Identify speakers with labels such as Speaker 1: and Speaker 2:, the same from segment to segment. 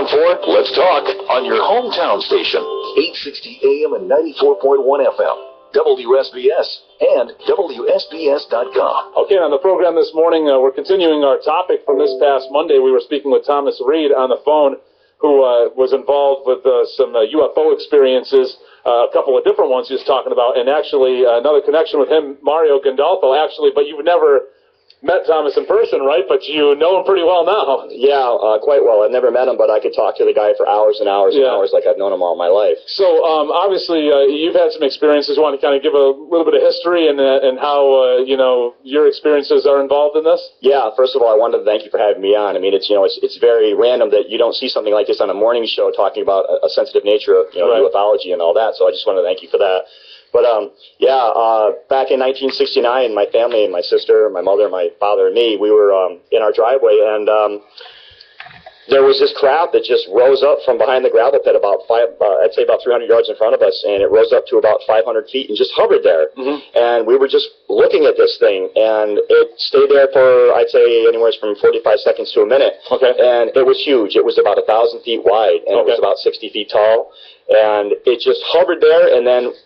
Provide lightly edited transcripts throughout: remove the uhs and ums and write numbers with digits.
Speaker 1: 104, Let's Talk on your hometown station, 860 AM and 94.1 FM, WSBS and WSBS.com.
Speaker 2: Okay, on the program this morning, we're continuing our topic from this past Monday. We were speaking with Thomas Reed on the phone, who was involved with some UFO experiences, a couple of different ones he was talking about, and actually another connection with him, Mario Gandolfo, actually, but you've never met Thomas in person, right? But you know him pretty well now.
Speaker 3: Yeah, quite well. I've never met him, but I could talk to the guy for hours and hours and hours like I've known him all my life.
Speaker 2: So, obviously, you've had some experiences. You want to kind of give a little bit of history and how, your experiences are involved in this?
Speaker 3: Yeah, first of all, I wanted to thank you for having me on. I mean, it's very random that you don't see something like this on a morning show talking about a sensitive nature of, ufology and all that, so I just want to thank you for that. But, back in 1969, my family, my sister, my mother, my father, and me, we were in our driveway, and there was this craft that just rose up from behind the gravel pit about 300 yards in front of us, and it rose up to about 500 feet and just hovered there. Mm-hmm. And we were just looking at this thing, and it stayed there for, I'd say, anywhere from 45 seconds to a minute. Okay. And it was huge. It was about 1,000 feet wide, and it was about 60 feet tall, and it just hovered there, and then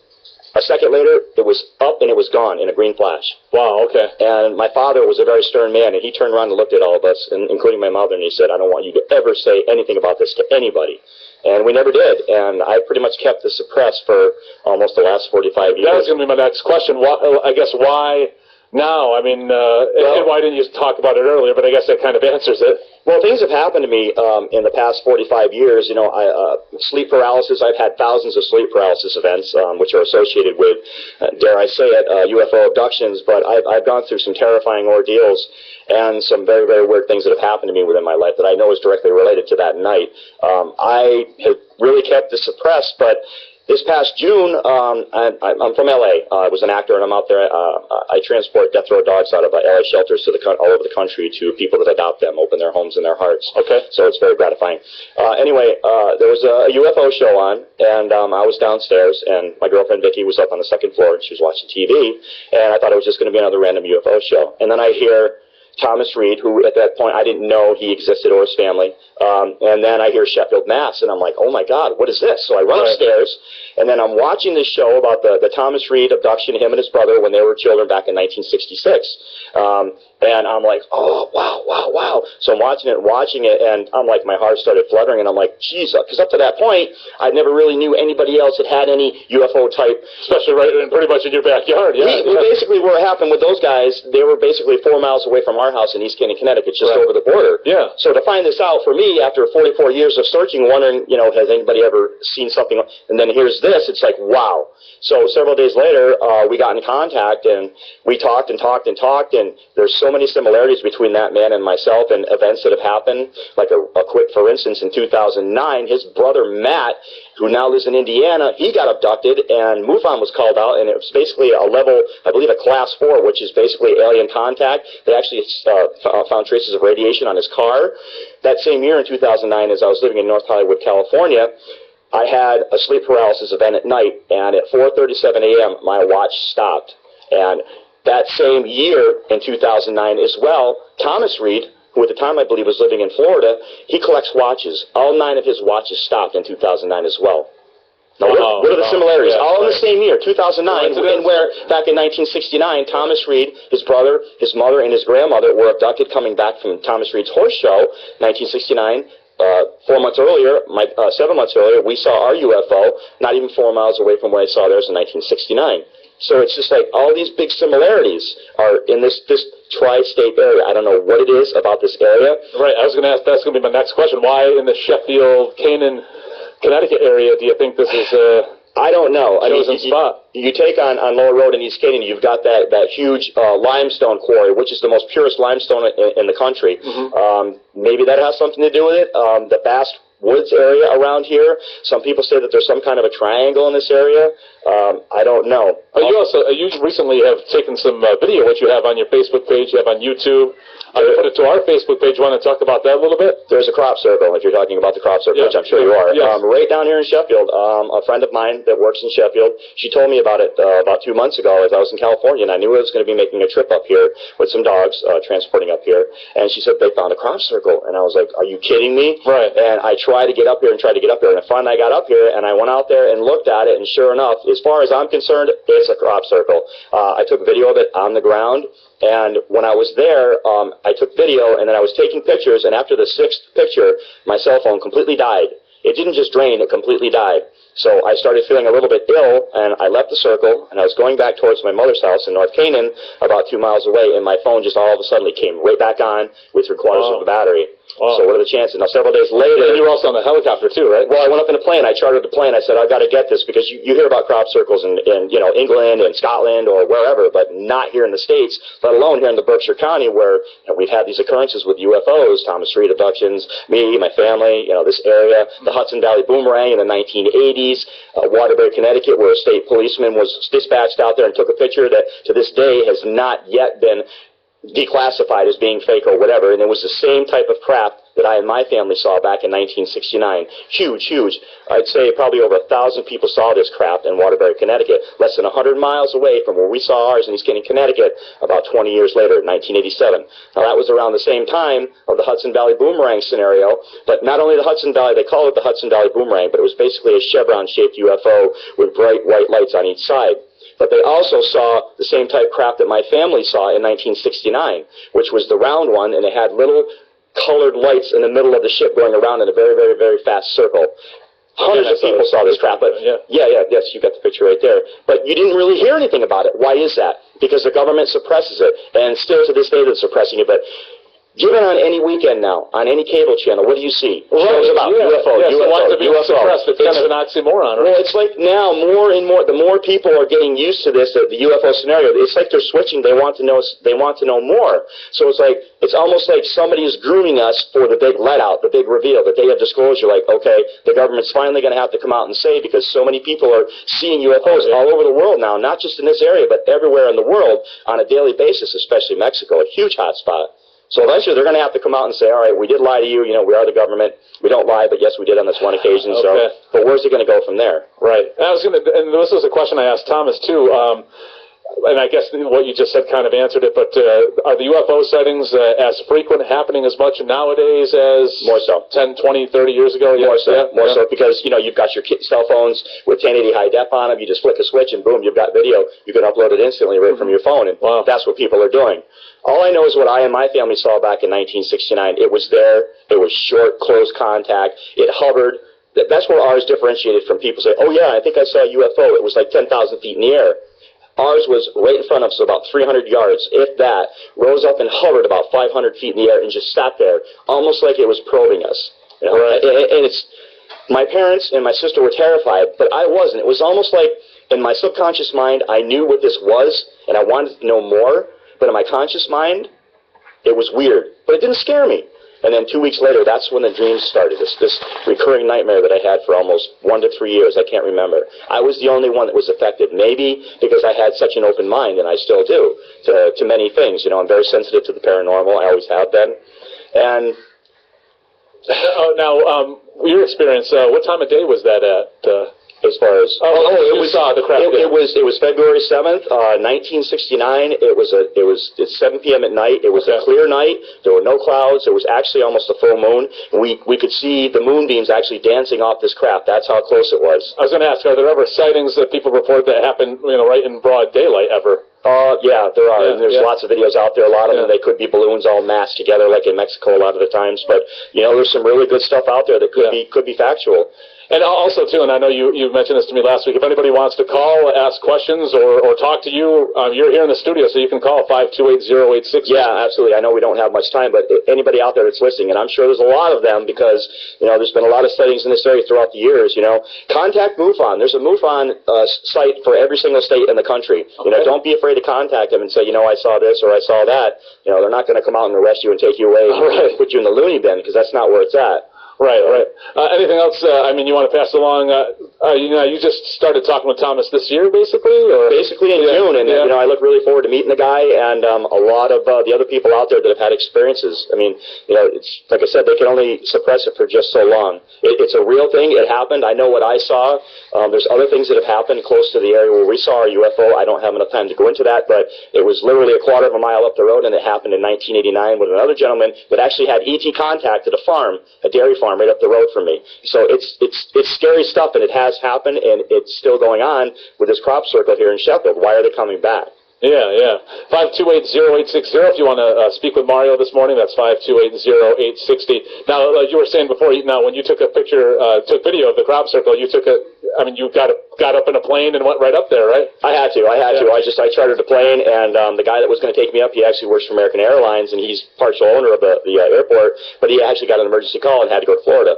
Speaker 3: a second later, it was up and it was gone in a green flash.
Speaker 2: Wow, okay.
Speaker 3: And my father was a very stern man, and he turned around and looked at all of us, including my mother, and he said, I don't want you to ever say anything about this to anybody. And we never did, and I pretty much kept this suppressed for almost the last 45 years.
Speaker 2: That was going to be my next question. Why now? I mean, and why didn't you talk about it earlier? But I guess that kind of answers it.
Speaker 3: Well, things have happened to me in the past 45 years. Sleep paralysis. I've had thousands of sleep paralysis events, which are associated with, dare I say it, UFO abductions. But I've gone through some terrifying ordeals and some very, very weird things that have happened to me within my life that I know is directly related to that night. I have really kept this suppressed, but this past June, I'm from L.A. I was an actor, and I'm out there. I transport death row dogs out of L.A. shelters to all over the country to people that adopt them, open their homes and their hearts. Okay. So it's very gratifying. Anyway, there was a UFO show on, and I was downstairs, and my girlfriend Vicky was up on the second floor, and she was watching TV, and I thought it was just going to be another random UFO show. And then I hear Thomas Reed, who at that point I didn't know he existed or his family, and then I hear Sheffield, Mass, and I'm like, oh my God, what is this? So I run upstairs, and then I'm watching this show about the Thomas Reed abduction, him and his brother when they were children back in 1966. And I'm like, oh, wow. So I'm watching it, and I'm like, my heart started fluttering, and I'm like, geez, because up to that point, I never really knew anybody else that had any UFO type.
Speaker 2: Especially right in pretty much in your backyard, yeah.
Speaker 3: We basically, what happened with those guys, they were basically 4 miles away from our house in East Canton, Connecticut, just over the border. Yeah. So to find this out, for me, after 44 years of searching, wondering, has anybody ever seen something, and then here's this, it's like, wow. So several days later, we got in contact, and we talked, and there's so many similarities between that man and myself and events that have happened. Like a quick, for instance, in 2009, his brother Matt, who now lives in Indiana, he got abducted, and MUFON was called out, and it was basically a level, I believe a class 4, which is basically alien contact. They actually found traces of radiation on his car. That same year in 2009, as I was living in North Hollywood, California, I had a sleep paralysis event at night, and at 4:37 a.m., my watch stopped. And that same year, in 2009 as well, Thomas Reed, who at the time I believe was living in Florida, he collects watches. All 9 of his watches stopped in 2009 as well. Now, what are the similarities? Yeah, all in the same year, 2009, and where back in 1969, Thomas Reed, his brother, his mother, and his grandmother were abducted coming back from Thomas Reed's horse show, 1969. 4 months earlier, 7 months earlier, we saw our UFO, not even 4 miles away from where I saw theirs in 1969. So it's just like all these big similarities are in this tri-state area. I don't know what it is about this area.
Speaker 2: Right, I was going to ask, that's going to be my next question. Why in the Sheffield, Canaan, Connecticut area do you think this is
Speaker 3: I don't know.
Speaker 2: spot?
Speaker 3: You take on Lower Road in East Canaan, you've got that huge limestone quarry, which is the most purest limestone in the country. Mm-hmm. Maybe that has something to do with it. The Bass Woods area around here, some people say that there's some kind of a triangle in this area. I don't know.
Speaker 2: You recently have taken some video, which you have on your Facebook page, you have on YouTube. I put it to our Facebook page. You want to talk about that a little bit?
Speaker 3: There's a crop circle, if you're talking about the crop circle, which I'm sure you are. Yes. Right down here in Sheffield, a friend of mine that works in Sheffield, she told me about it about 2 months ago as I was in California, and I knew I was going to be making a trip up here with some dogs, transporting up here, and she said they found a crop circle, and I was like, are you kidding me?
Speaker 2: Right.
Speaker 3: And I try to get up here. And finally I got up here, and I went out there and looked at it, and sure enough, as far as I'm concerned, it's a crop circle. I took video of it on the ground, and when I was there, I took video, and then I was taking pictures, and after the 6th picture, my cell phone completely died. It didn't just drain, it completely died. So I started feeling a little bit ill, and I left the circle, and I was going back towards my mother's house in North Canaan, about 2 miles away, and my phone just all of a sudden came right back on with 3/4 of the battery. So what are the chances? Now, several days later...
Speaker 2: And you were also on the helicopter, too, right?
Speaker 3: Well, I went up in a plane. I chartered the plane. I said, I've got to get this, because you hear about crop circles in England and Scotland or wherever, but not here in the States, let alone here in the Berkshire County, where we've had these occurrences with UFOs, Thomas Reed abductions, me, my family, this area, the Hudson Valley Boomerang in the 1980s, Waterbury, Connecticut, where a state policeman was dispatched out there and took a picture that, to this day, has not yet been declassified as being fake or whatever, and it was the same type of crap that I and my family saw back in 1969. Huge. I'd say probably over 1,000 people saw this crap in Waterbury, Connecticut, less than 100 miles away from where we saw ours in East Canaan, Connecticut, about 20 years later, in 1987. Now, that was around the same time of the Hudson Valley Boomerang scenario, but not only the Hudson Valley, they call it the Hudson Valley Boomerang, but it was basically a chevron-shaped UFO with bright white lights on each side. But they also saw the same type of crap that my family saw in 1969, which was the round one, and it had little colored lights in the middle of the ship going around in a very, very, very fast circle. Hundreds of people saw this crap, but yes, you got the picture right there. But you didn't really hear anything about it. Why is that? Because the government suppresses it, and still to this day they're suppressing it. But given on any weekend now, on any cable channel, what do you see? Shows about UFO, UFO.
Speaker 2: It's kind of an oxymoron, right?
Speaker 3: Well, it's like now more and more, the more people are getting used to this, the UFO scenario, it's like they're switching. They want to know more. So it's almost like somebody is grooming us for the big let out, the big reveal, the day of disclosure. Like, okay, the government's finally going to have to come out and say, because so many people are seeing UFOs all over the world now, not just in this area, but everywhere in the world on a daily basis, especially Mexico, a huge hot spot. So eventually they're going to have to come out and say, all right, we did lie to you. We are the government. We don't lie, but yes, we did on this one occasion. Okay. But where's it going to go from there?
Speaker 2: Right. And this is a question I asked Thomas, too. And I guess what you just said kind of answered it, but are the UFO sightings as frequent, happening as much nowadays as
Speaker 3: more so
Speaker 2: 10, 20, 30 years ago?
Speaker 3: More so, because, you've got your cell phones with 1080 high def on them. You just flick a switch and boom, you've got video. You can upload it instantly right from your phone, and that's what people are doing. All I know is what I and my family saw back in 1969. It was there. It was short, close contact. It hovered. That's where ours differentiated from people say, oh, yeah, I think I saw a UFO. It was like 10,000 feet in the air. Ours was right in front of us, about 300 yards, if that, rose up and hovered about 500 feet in the air and just sat there, almost like it was probing us. Right. And my parents and my sister were terrified, but I wasn't. It was almost like in my subconscious mind, I knew what this was, and I wanted to know more. But in my conscious mind, it was weird. But it didn't scare me. And then 2 weeks later, that's when the dreams started, this recurring nightmare that I had for almost 1 to 3 years. I can't remember. I was the only one that was affected, maybe because I had such an open mind, and I still do, to many things. I'm very sensitive to the paranormal. I always have been. And
Speaker 2: now, your experience, what time of day was that at?
Speaker 3: As far as
Speaker 2: it
Speaker 3: was February 7th, 1969. It's 7 p.m. at night. It was a clear night. There were no clouds. It was actually almost a full moon. We could see the moonbeams actually dancing off this craft. That's how close it was.
Speaker 2: I was going to ask, are there ever sightings that people report that happen, right in broad daylight ever?
Speaker 3: Yeah, there are. And there's lots of videos out there. A lot of them, they could be balloons all massed together, like in Mexico a lot of the times. But there's some really good stuff out there that could be factual.
Speaker 2: And also, too, and I know you mentioned this to me last week, if anybody wants to call, ask questions, or talk to you, you're here in the studio, so you can call 528-086.
Speaker 3: Yeah, absolutely. I know we don't have much time, but anybody out there that's listening, and I'm sure there's a lot of them because, there's been a lot of sightings in this area throughout the years, Contact MUFON. There's a MUFON site for every single state in the country. Okay. Don't be afraid to contact them and say, I saw this or I saw that. They're not going to come out and arrest you and take you away and put you in the loony bin because that's not where it's at.
Speaker 2: Right. Anything else, you want to pass along You just started talking with Thomas this year, basically? Or?
Speaker 3: Basically in June, and I look really forward to meeting the guy and a lot of the other people out there that have had experiences. I mean, it's like I said, they can only suppress it for just so long. It's a real thing. It happened. I know what I saw. There's other things that have happened close to the area where we saw our UFO. I don't have enough time to go into that, but it was literally a quarter of a mile up the road, and it happened in 1989 with another gentleman that actually had ET contact at a dairy farm right up the road from me. So it's scary stuff, and it has happened, and it's still going on with this crop circle here in Sheffield. Why are they coming back?
Speaker 2: Yeah. 528-0860 if you want to speak with Mario this morning. That's 528-0860. Now, like you were saying before, now when you took a picture, took video of the crop circle, you got up in a plane and went right up there, right?
Speaker 3: I had to. I chartered a plane, and the guy that was going to take me up, he actually works for American Airlines, and he's partial owner of the airport, but he actually got an emergency call and had to go to Florida.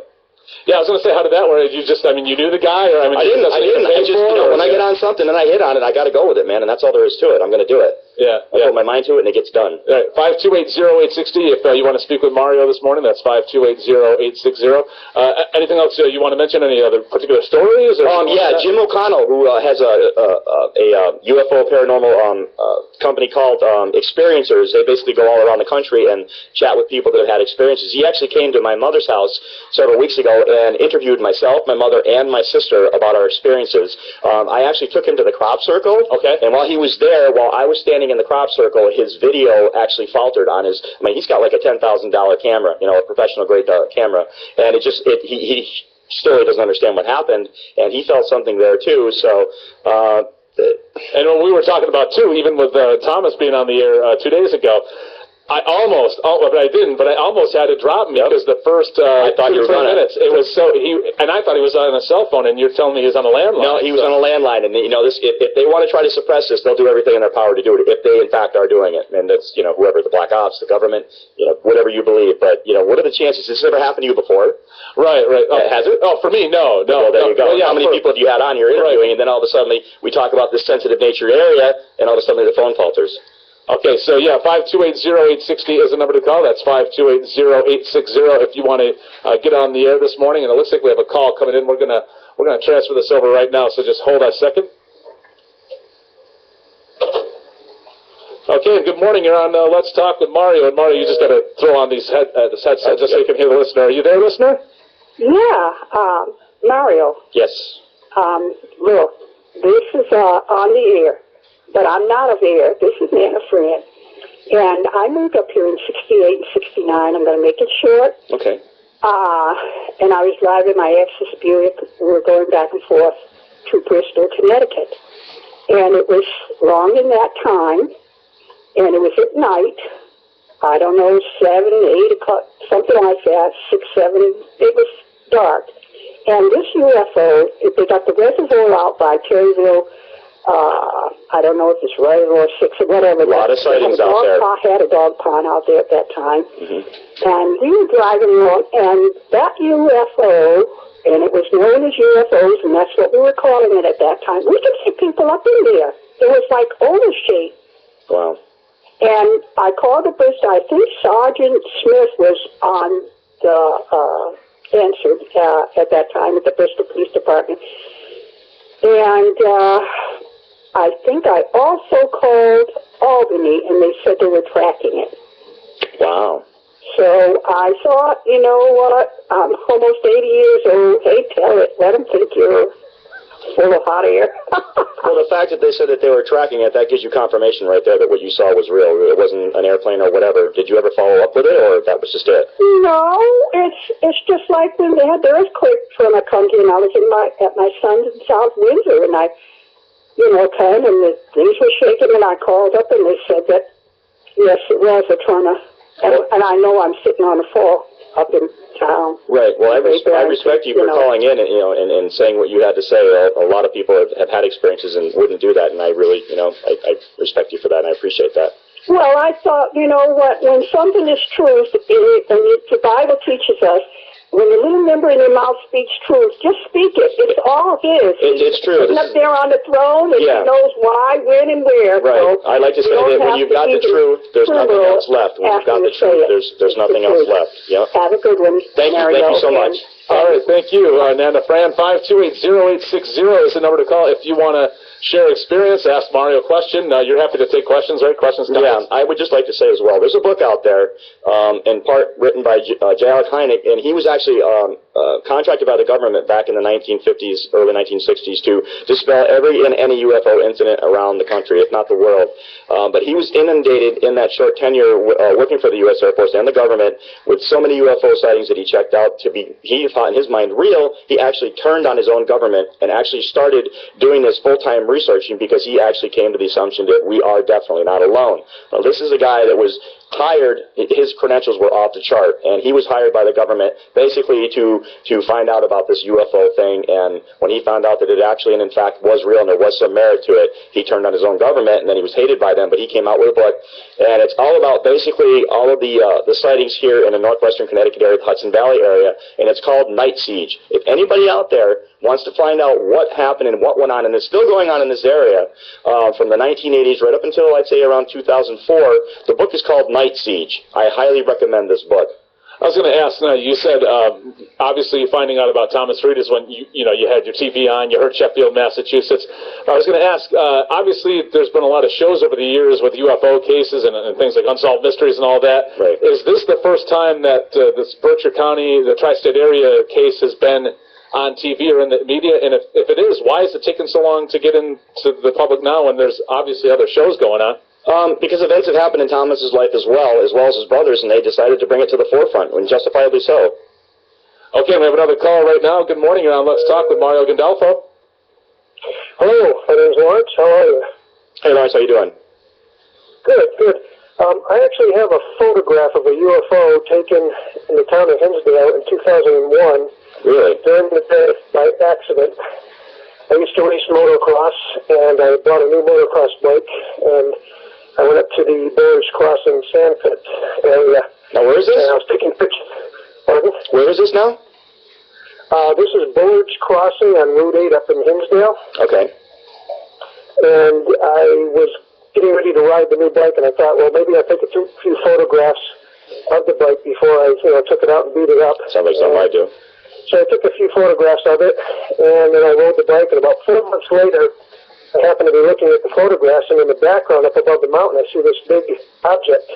Speaker 2: Yeah, I was going to say, how did that work? You knew the guy? Or,
Speaker 3: I didn't. I just, when I get on something and I hit on it, I got to go with it, man, and that's all there is to it. I'm going to do it. I put my mind to it, and it gets done.
Speaker 2: All right, 528-0860 if you want to speak with Mario this morning. That's 528-0860. Anything else you want to mention? Any other particular stories? Or
Speaker 3: Jim O'Connell, who has a UFO paranormal company called Experiencers. They basically go all around the country and chat with people that have had experiences. He actually came to my mother's house several weeks ago and interviewed myself, my mother, and my sister about our experiences. I actually took him to the crop circle. Okay. And while he was there, while I was standing in the crop circle, his video actually faltered on his. I mean, he's got like a $10,000 camera, a professional grade camera, and he still doesn't understand what happened, and he felt something there too. So.
Speaker 2: And when we were talking about too, even with Thomas being on the air 2 days ago. I almost had to drop him because the first 2 to 3 minutes, it was and I thought he was on a cell phone, and you're telling me he was on a landline.
Speaker 3: No, he was on a landline, and if they want to try to suppress this, they'll do everything in their power to do it, if they in fact are doing it, and that's, whoever, the black ops, the government, whatever you believe, but, what are the chances? Has this ever happened to you before?
Speaker 2: Right.
Speaker 3: Has it?
Speaker 2: Oh, for me, no.
Speaker 3: Well, there you go.
Speaker 2: Well, yeah,
Speaker 3: how many people have you had on here interviewing, and then all of a sudden we talk about this sensitive nature area, and all of a sudden the phone falters?
Speaker 2: Okay, so 528-0860 is the number to call. That's 528-0860 if you want to get on the air this morning. And it looks like we have a call coming in. We're gonna transfer this over right now. So just hold a second. Okay, good morning. You're on Let's Talk with Mario. And Mario, you just got to throw on this headset just so you can hear the listener. Are you there, listener?
Speaker 4: Yeah, Mario.
Speaker 3: Yes.
Speaker 4: Look, this is on the air. But I'm not of air. This is Nana Fran. And I moved up here in 68 and 69. I'm going to make it short.
Speaker 3: Okay.
Speaker 4: And I was driving my ex's Buick. We were going back and forth to Bristol, Connecticut. And it was long in that time. And it was at night. I don't know, 7, 8 o'clock, something like that, 6, 7. It was dark. And this UFO, they got the reservoir out by Terryville. I don't know if it's Reservoir 6 or whatever.
Speaker 3: A lot of sightings out there.
Speaker 4: I had a dog pond out there at that time.
Speaker 3: Mm-hmm.
Speaker 4: And we were driving along, and that UFO, and it was known as UFOs, and that's what we were calling it at that time. We could see people up in there. It was like Otis shape.
Speaker 3: Wow.
Speaker 4: And I called the Bristol. I think Sergeant Smith was on the answer at that time at the Bristol Police Department. And I think I also called Albany, and they said they were tracking it.
Speaker 3: Wow.
Speaker 4: So I thought, you know what, I'm almost 80 years old. Hey, tell it. Let them think you're full of hot air.
Speaker 3: Well, the fact that they said that they were tracking it, that gives you confirmation right there that what you saw was real. It wasn't an airplane or whatever. Did you ever follow up with it, or that was just it?
Speaker 4: No, it's just like when they had the earthquake from a country, and I was at my son's in South Windsor, and I came, and the things were shaking, and I called up, and they said that, yes, it was a tornado. And I know I'm sitting on a fall up in town.
Speaker 3: Right. Well, I respect you for calling in and saying what you had to say. A lot of people have had experiences and wouldn't do that, and I really, I respect you for that, and I appreciate that.
Speaker 4: Well, I thought, you know what, when something is truth, and the Bible teaches us when the little member in your mouth speaks truth, just speak it. It's all his.
Speaker 3: It's true.
Speaker 4: He's up there on the throne, and he knows why, when, and where.
Speaker 3: Right. I like to say that when you've got the truth, there's nothing else left. When you've got the truth, there's nothing else left. Yep.
Speaker 4: Have a good one.
Speaker 3: Thank you so much.
Speaker 2: All right, thank you, Nanda Fran. 528-0860 is the number to call if you want to share experience, ask Mario a question. You're happy to take questions, right? Questions, comments?
Speaker 3: Yeah, I would just like to say as well, there's a book out there, in part written by J. Alec Hynek, and he was actually contracted by the government back in the 1950s, early 1960s to dispel every and any UFO incident around the country, if not the world. But he was inundated in that short tenure working for the U.S. Air Force and the government with so many UFO sightings that he checked out to be, he thought in his mind, real. He actually turned on his own government and actually started doing this full-time researching because he actually came to the assumption that we are definitely not alone. Now, this is a guy that was hired, his credentials were off the chart, and he was hired by the government basically to find out about this UFO thing, and when he found out that it actually and in fact was real and there was some merit to it, he turned on his own government, and then he was hated by them, but he came out with a book, and it's all about basically all of the sightings here in the Northwestern Connecticut area, the Hudson Valley area, and it's called Night Siege. If anybody out there wants to find out what happened and what went on, and it's still going on in this area, from the 1980s right up until, I'd say, around 2004, the book is called Night Siege. I highly recommend this book.
Speaker 2: I was going to ask, you said, obviously finding out about Thomas Reed is when you had your TV on, you heard Sheffield, Massachusetts. I was going to ask, obviously there's been a lot of shows over the years with UFO cases and things like Unsolved Mysteries and all that.
Speaker 3: Right.
Speaker 2: Is this the first time that this Berkshire County, the tri-state area case has been on TV or in the media? And if it is, why is it taking so long to get into the public now when there's obviously other shows going on?
Speaker 3: Because events have happened in Thomas's life as well as his brothers, and they decided to bring it to the forefront, and justifiably so.
Speaker 2: Okay, we have another call right now. Good morning, you're on Let's Talk with Mario Gandolfo.
Speaker 5: Hello, my name's Lawrence. How are you?
Speaker 3: Hey, Lawrence, how you doing?
Speaker 5: Good, good. I actually have a photograph of a UFO taken in the town of Hinsdale in 2001.
Speaker 3: Really?
Speaker 5: During the day, by accident. I used to race motocross, and I bought a new motocross bike, and I went up to the Boers Crossing Sandpit area.
Speaker 3: Now, where is this?
Speaker 5: And I was taking pictures. Pardon?
Speaker 3: Where is this now?
Speaker 5: This is Boers Crossing on Route 8 up in Hinsdale.
Speaker 3: Okay.
Speaker 5: And I was getting ready to ride the new bike, and I thought, well, maybe I'll take a few photographs of the bike before I took it out and beat it up.
Speaker 3: Sounds like something I do.
Speaker 5: So I took a few photographs of it, and then I rode the bike, and about 4 months later, I happened to be looking at the photographs, and in the background up above the mountain, I see this big object.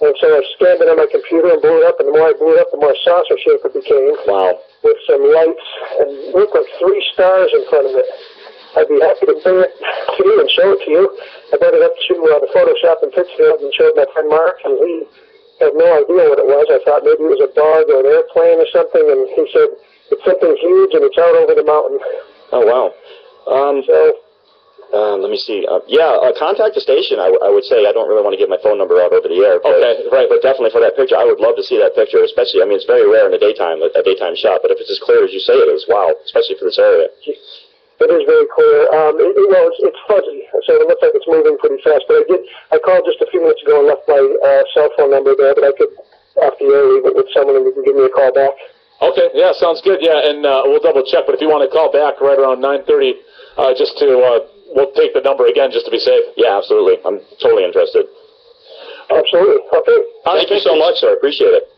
Speaker 5: And so I scanned it on my computer and blew it up, and the more I blew it up, the more saucer shape it became.
Speaker 3: Wow.
Speaker 5: With some lights, and it looked like 3 stars in front of it. I'd be happy to bring it to you and show it to you. I brought it up to the Photoshop in Pittsfield and showed my friend Mark, and he had no idea what it was. I thought maybe it was a bug or an airplane or something, and he said, it's something huge, and it's out over the mountain.
Speaker 3: Oh, wow. Let me see. Contact the station, I would say. I don't really want to give my phone number out over the air. But,
Speaker 2: okay, right.
Speaker 3: But definitely for that picture, I would love to see that picture, especially, it's very rare in the daytime, a daytime shot, but if it's as clear as you say it is, wow, especially for this area.
Speaker 5: It is very clear. It's fuzzy, so it looks like it's moving pretty fast, but I called just a few minutes ago and left my cell phone number there, but I could, off the air, leave it with someone and you can give me a call back.
Speaker 2: Okay, yeah, sounds good, yeah, and we'll double check, but if you want to call back right around 9:30, we'll take the number again just to be safe.
Speaker 3: Yeah, absolutely. I'm totally interested.
Speaker 5: Absolutely. Okay.
Speaker 3: Thank you so much, sir. Appreciate it.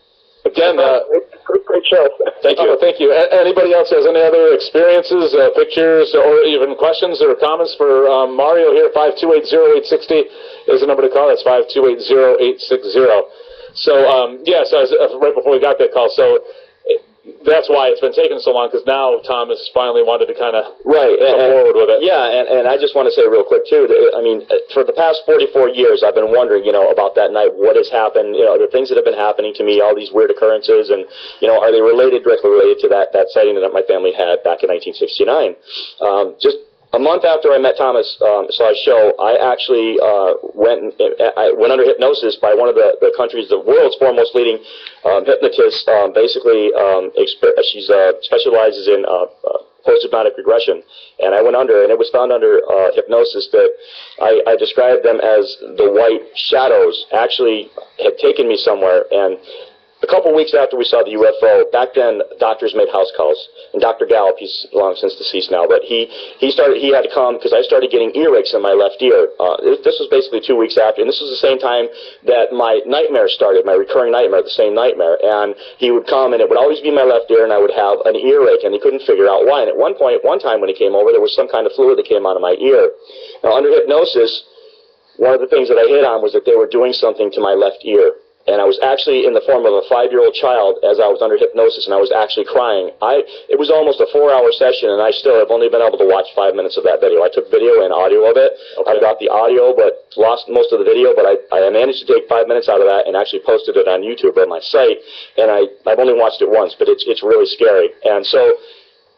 Speaker 2: Again,
Speaker 5: great show.
Speaker 3: Thank you.
Speaker 2: Thank you. Anybody else has any other experiences, pictures, or even questions or comments for Mario here? 528-0860 is the number to call. That's 528-0860. So, right before we got that call, so that's why it's been taking so long, because now Thomas finally wanted to kind of come forward with it.
Speaker 3: Yeah, and I just want to say real quick, too, for the past 44 years, I've been wondering, about that night, what has happened, the things that have been happening to me, all these weird occurrences, and, are they directly related to that sighting that my family had back in 1969? Just a month after I met Thomas, saw his show, I actually went under hypnosis by one of the world's foremost leading hypnotists. She specializes in post-hypnotic regression, and I went under, and it was found under hypnosis that I described them as the white shadows actually had taken me somewhere, and a couple weeks after we saw the UFO, back then doctors made house calls, and Dr. Gallup, he's long since deceased now, but he had to come because I started getting earaches in my left ear. This was basically 2 weeks after, and this was the same time that my nightmare started, my recurring nightmare, the same nightmare. And he would come, and it would always be my left ear, and I would have an earache, and he couldn't figure out why. And at one time when he came over, there was some kind of fluid that came out of my ear. Now, under hypnosis, one of the things that I hit on was that they were doing something to my left ear. And I was actually in the form of a 5-year-old child as I was under hypnosis, and I was actually crying. It was almost a 4-hour session, and I still have only been able to watch 5 minutes of that video. I took video and audio of it. Okay. I got the audio, but lost most of the video, but I managed to take 5 minutes out of that and actually posted it on YouTube at my site. And I've only watched it once, but it's really scary. And so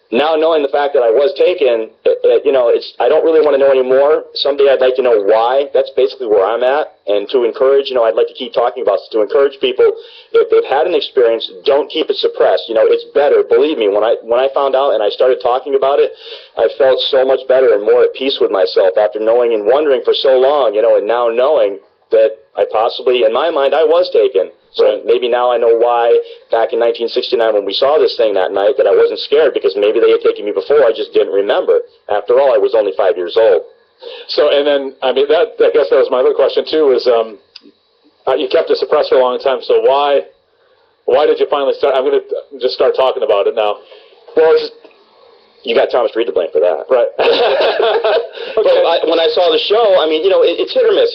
Speaker 3: now knowing the fact that I was taken, I don't really want to know anymore. Someday I'd like to know why. That's basically where I'm at. And to encourage, I'd like to keep talking about this, to encourage people, if they've had an experience, don't keep it suppressed. It's better. Believe me, when I found out and I started talking about it, I felt so much better and more at peace with myself after knowing and wondering for so long, and now knowing that I possibly, in my mind, I was taken. So maybe now I know why back in 1969 when we saw this thing that night that I wasn't scared, because maybe they had taken me before, I just didn't remember. After all, I was only 5 years old.
Speaker 2: So, and then, I guess that was my other question too, is you kept it suppressed for a long time, so why did you finally start? I'm going to just start talking about it now.
Speaker 3: Well, you got Thomas Reed to blame for that. Right.
Speaker 2: Okay.
Speaker 3: But when I saw the show, it's hit or miss.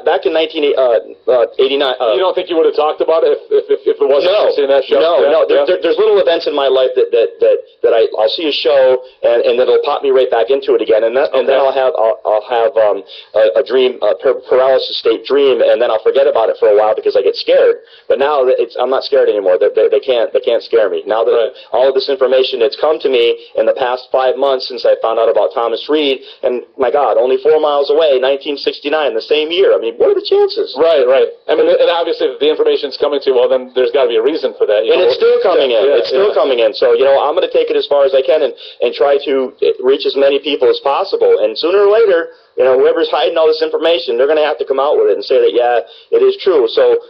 Speaker 3: Back in 1989...
Speaker 2: you don't think you would have talked about it if it wasn't in that show?
Speaker 3: No. There's little events in my life that I'll see a show and then it'll pop me right back into it again, and then I'll have a dream, a paralysis state dream, and then I'll forget about it for a while because I get scared. But now I'm not scared anymore. They can't scare me. Now that all of this information that's come to me in the past 5 months since I found out about Thomas Reed, and my God, only 4 miles away, 1969, the same year. What are the chances?
Speaker 2: Right. And obviously, if the information's coming to you, well, then there's got to be a reason for that.
Speaker 3: And it's still coming in. It's still coming in. So, I'm going to take it as far as I can and try to reach as many people as possible. And sooner or later, whoever's hiding all this information, they're going to have to come out with it and say that, yeah, it is true. So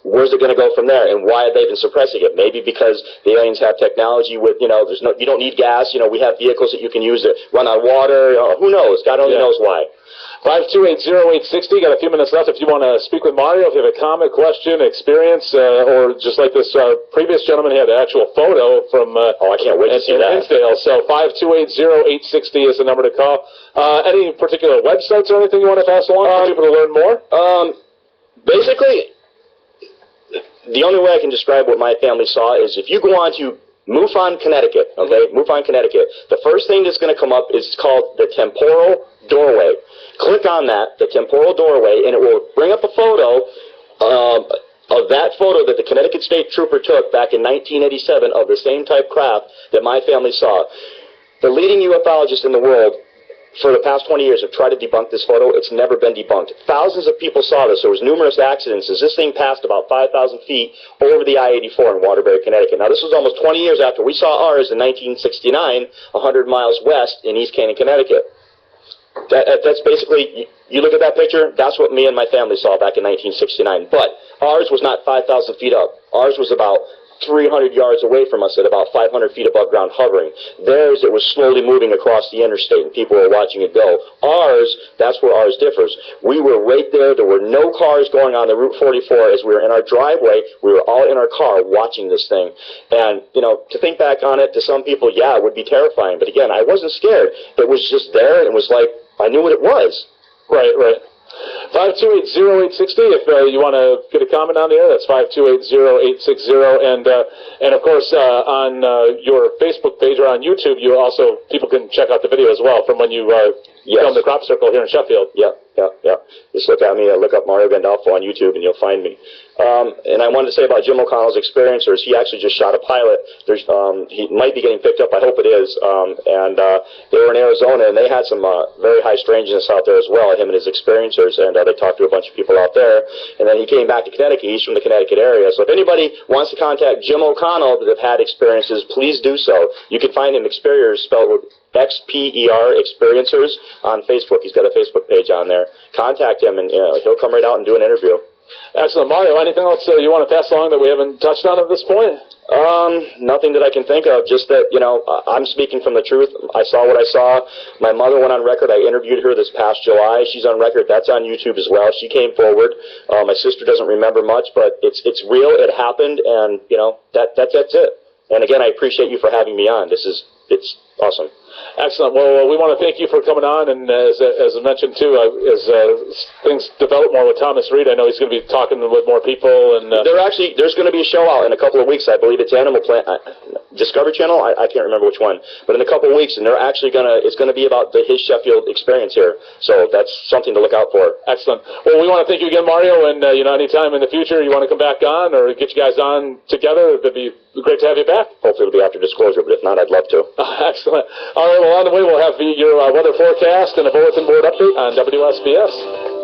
Speaker 3: where's it going to go from there, and why are they even suppressing it? Maybe because the aliens have technology with, you don't need gas. We have vehicles that you can use that run on water. Who knows? God only knows why.
Speaker 2: 528-0860. Got a few minutes left. If you want to speak with Mario, if you have a comment, question, experience, or just like this previous gentleman had an actual photo from
Speaker 3: I can't wait to see that.
Speaker 2: Hinsdale. So 528-0860 is the number to call. Any particular websites or anything you want to pass along for people to learn more?
Speaker 3: Basically, the only way I can describe what my family saw is if you go on to MUFON, Connecticut, MUFON, Connecticut, the first thing that's going to come up is called the temporal doorway. Click on that, the temporal doorway, and it will bring up a photo of that photo that the Connecticut State Trooper took back in 1987 of the same type craft that my family saw. The leading ufologists in the world for the past 20 years have tried to debunk this photo. It's never been debunked. Thousands of people saw this. There was numerous accidents as this thing passed about 5,000 feet over the I-84 in Waterbury, Connecticut. Now, this was almost 20 years after we saw ours in 1969, 100 miles west in East Canaan, Connecticut. That's basically, you look at that picture, that's what me and my family saw back in 1969. But ours was not 5,000 feet up. Ours was about 300 yards away from us at about 500 feet above ground hovering. Theirs, it was slowly moving across the interstate, and people were watching it go. Ours, that's where ours differs. We were right there. There were no cars going on the Route 44. As we were in our driveway, we were all in our car watching this thing. And, to think back on it, to some people, yeah, it would be terrifying. But again, I wasn't scared. It was just there, and it was like, I knew what it was.
Speaker 2: Right. 528-0860. If you want to get a comment on the air, that's 528-0860. And of course, on your Facebook page or on YouTube, people can check out the video as well from when you filmed the crop circle here in Sheffield.
Speaker 3: Yeah. Just look at me, look up Mario Gandolfo on YouTube, and you'll find me. And I wanted to say about Jim O'Connell's experiencers, he actually just shot a pilot. He might be getting picked up, I hope it is. And they were in Arizona, and they had some very high strangeness out there as well, him and his experiencers, and they talked to a bunch of people out there. And then he came back to Connecticut. He's from the Connecticut area. So if anybody wants to contact Jim O'Connell that have had experiences, please do so. You can find him, Experiencers, spelled with XPER, Experiencers, on Facebook. He's got a Facebook page on there. Contact him, and he'll come right out and do an interview.
Speaker 2: Excellent. Mario, anything else you want to pass along that we haven't touched on at this point?
Speaker 3: Nothing that I can think of. Just that, I'm speaking from the truth. I saw what I saw. My mother went on record. I interviewed her this past July. She's on record. That's on YouTube as well. She came forward. My sister doesn't remember much, but it's real. It happened, and that's it. And again, I appreciate you for having me on. It's awesome.
Speaker 2: Excellent. Well, we want to thank you for coming on, and as I mentioned too, as things develop more with Thomas Reed, I know he's going to be talking with more people. And
Speaker 3: there's going to be a show out in a couple of weeks. I believe it's Animal Planet, Discovery Channel. I can't remember which one, but in a couple of weeks, and it's going to be about his Sheffield experience here. So that's something to look out for.
Speaker 2: Excellent. Well, we want to thank you again, Mario, and anytime in the future you want to come back on or get you guys on together, it'd be great to have you back.
Speaker 3: Hopefully it'll be after disclosure, but if not, I'd love to.
Speaker 2: Excellent. All right, well, on the way, we'll have your weather forecast and a bulletin board update on WSBS.